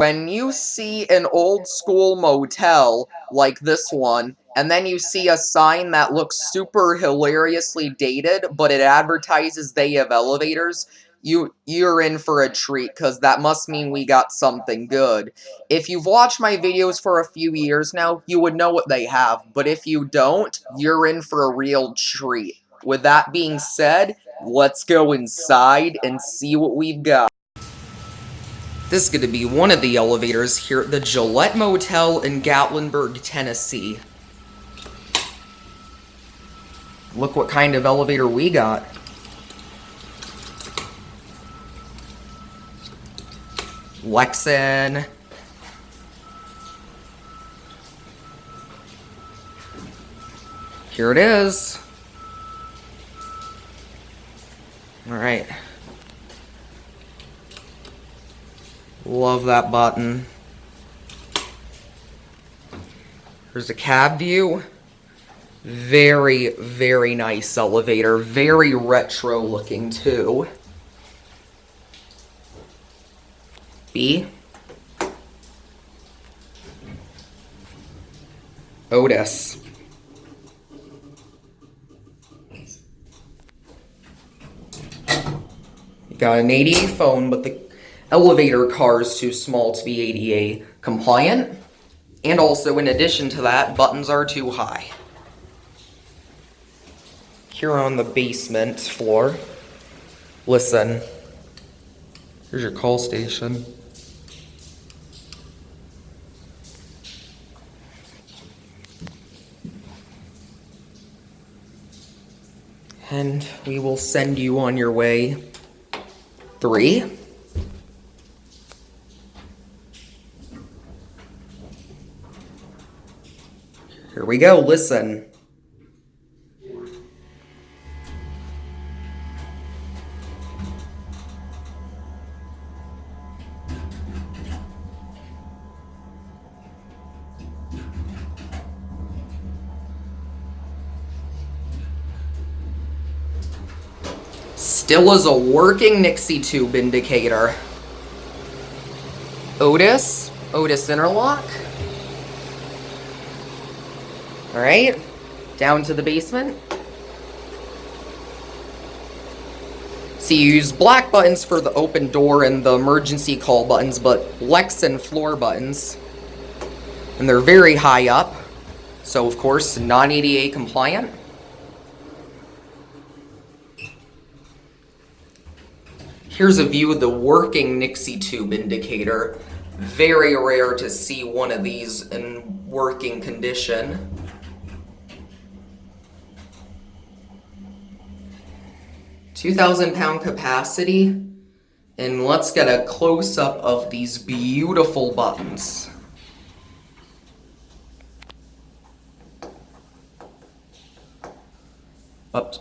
When you see an old school motel like this one, and then you see a sign that looks super hilariously dated, but it advertises they have elevators, you're in for a treat, because that must mean we got something good. If you've watched my videos for a few years now, you would know what they have, but if you don't, you're in for a real treat. With that being said, let's go inside and see what we've got. This is going to be one of the elevators here at the Gillette Motel in Gatlinburg, Tennessee. Look what kind of elevator we got. Lexan. Here it is. Alright. Love that button. Here's a cab view. Very, very nice elevator. Very retro looking too. B. Otis. You got an ADA phone, but the elevator car is too small to be ADA compliant. And also, in addition to that, buttons are too high. Here on the basement floor, listen, here's your call station. And we will send you on your way. 3. Here we go, listen. Still is a working NIXIE tube indicator. Otis interlock. Alright, down to the basement. So you use black buttons for the open door and the emergency call buttons, but Lexan floor buttons. And they're very high up, so of course non-ADA compliant. Here's a view of the working NIXIE tube indicator. Very rare to see one of these in working condition. £2,000 capacity. And let's get a close-up of these beautiful buttons.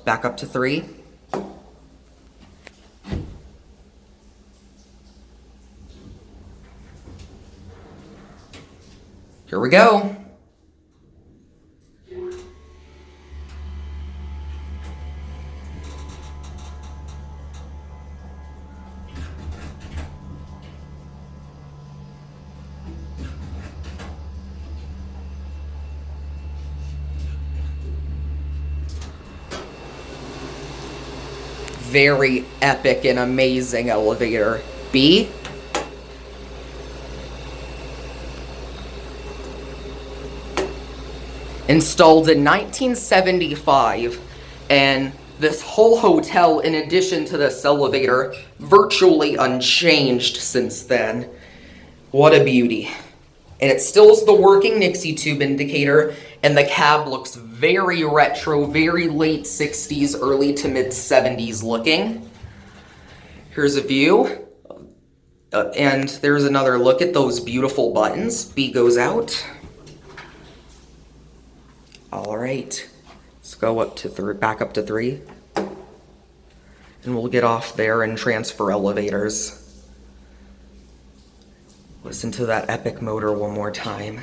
Back up to 3. Here we go. Very epic and amazing elevator. B. Installed in 1975, and this whole hotel, in addition to this elevator, virtually unchanged since then. What a beauty. And it still is the working NIXIE tube indicator, and the cab looks very retro, very late 60s, early to mid 70s looking. Here's a view, and there's another look at those beautiful buttons. B goes out. All right, let's go up to 3, back up to 3, and we'll get off there and transfer elevators. Listen to that epic motor one more time.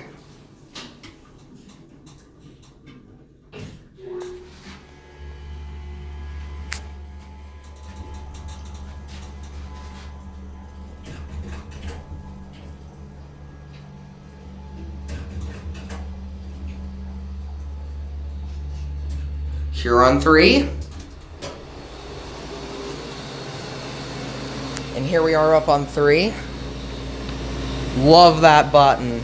Here on 3. And here we are up on 3. Love that button.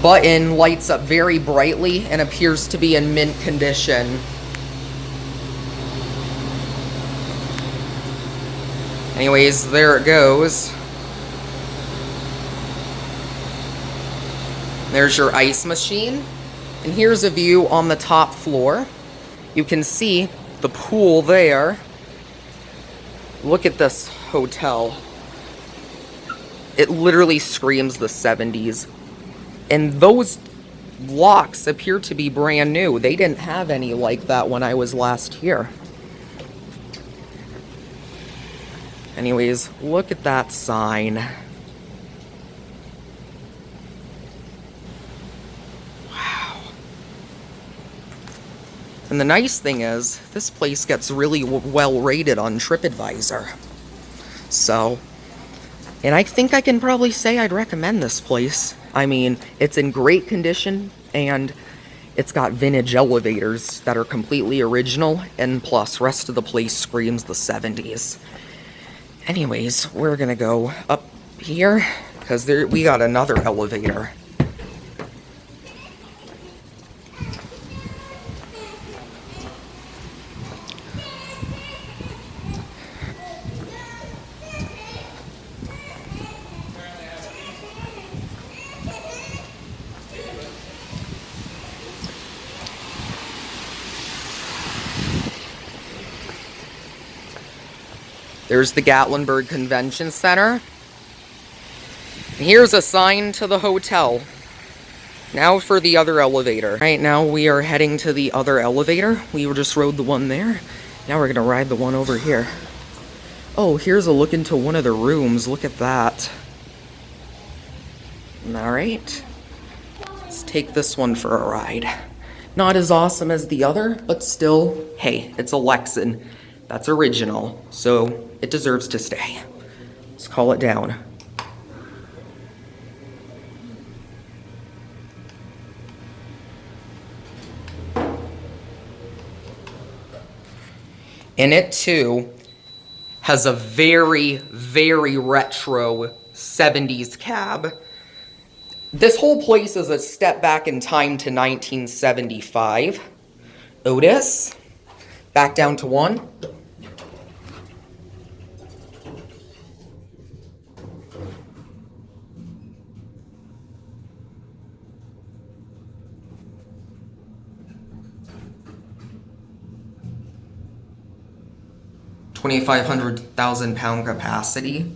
Button lights up very brightly and appears to be in mint condition. Anyways, there it goes. There's your ice machine. And here's a view on the top floor. You can see the pool there. Look at this hotel. It literally screams the 70s. And those locks appear to be brand new. They didn't have any like that when I was last here. Anyways, look at that sign. Wow. And the nice thing is, this place gets really well rated on TripAdvisor. So, and I think I can probably say I'd recommend this place. I mean, it's in great condition, and it's got vintage elevators that are completely original, and plus, rest of the place screams the 70s. Anyways, we're gonna go up here, because we got another elevator. There's the Gatlinburg Convention Center. Here's a sign to the hotel. Now for the other elevator. Right now we are heading to the other elevator. We just rode the one there. Now we're gonna ride the one over here. Oh, here's a look into one of the rooms. Look at that. Alright. Let's take this one for a ride. Not as awesome as the other, but still, hey, it's a Lexan. That's original, so it deserves to stay. Let's call it down. And it too has a very, very retro 70s cab. This whole place is a step back in time to 1975. Otis, back down to 1. £2,500,000 capacity.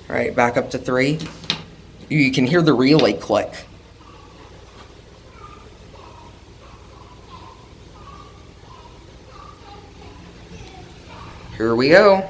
All right, back up to 3. You can hear the relay click. Here we go.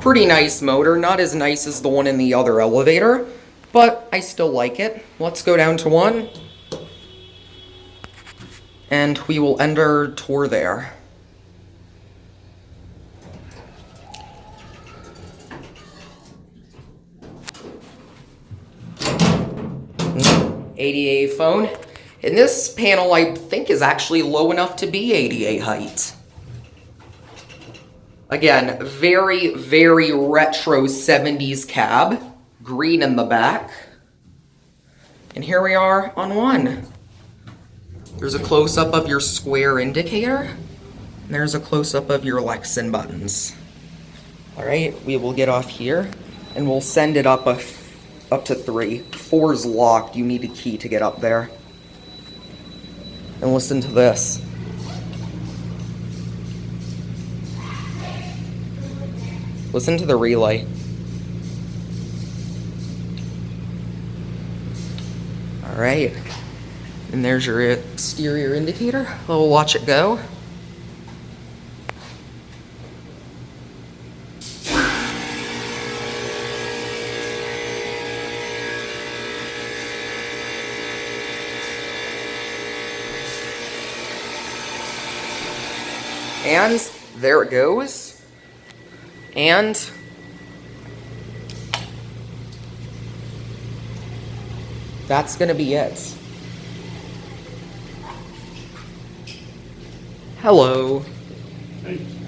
Pretty nice motor, not as nice as the one in the other elevator, but I still like it. Let's go down to 1, and we will end our tour there. ADA phone, and this panel I think is actually low enough to be ADA height. Again, very, very retro 70s cab. Green in the back. And here we are on 1. There's a close-up of your square indicator. And there's a close-up of your Lexan buttons. Alright, we will get off here. And we'll send it up to 3. 4 is locked. You need a key to get up there. And listen to this. Listen to the relay. All right, and there's your exterior indicator. We'll watch it go. And there it goes. And that's gonna be it. Hello. Hey.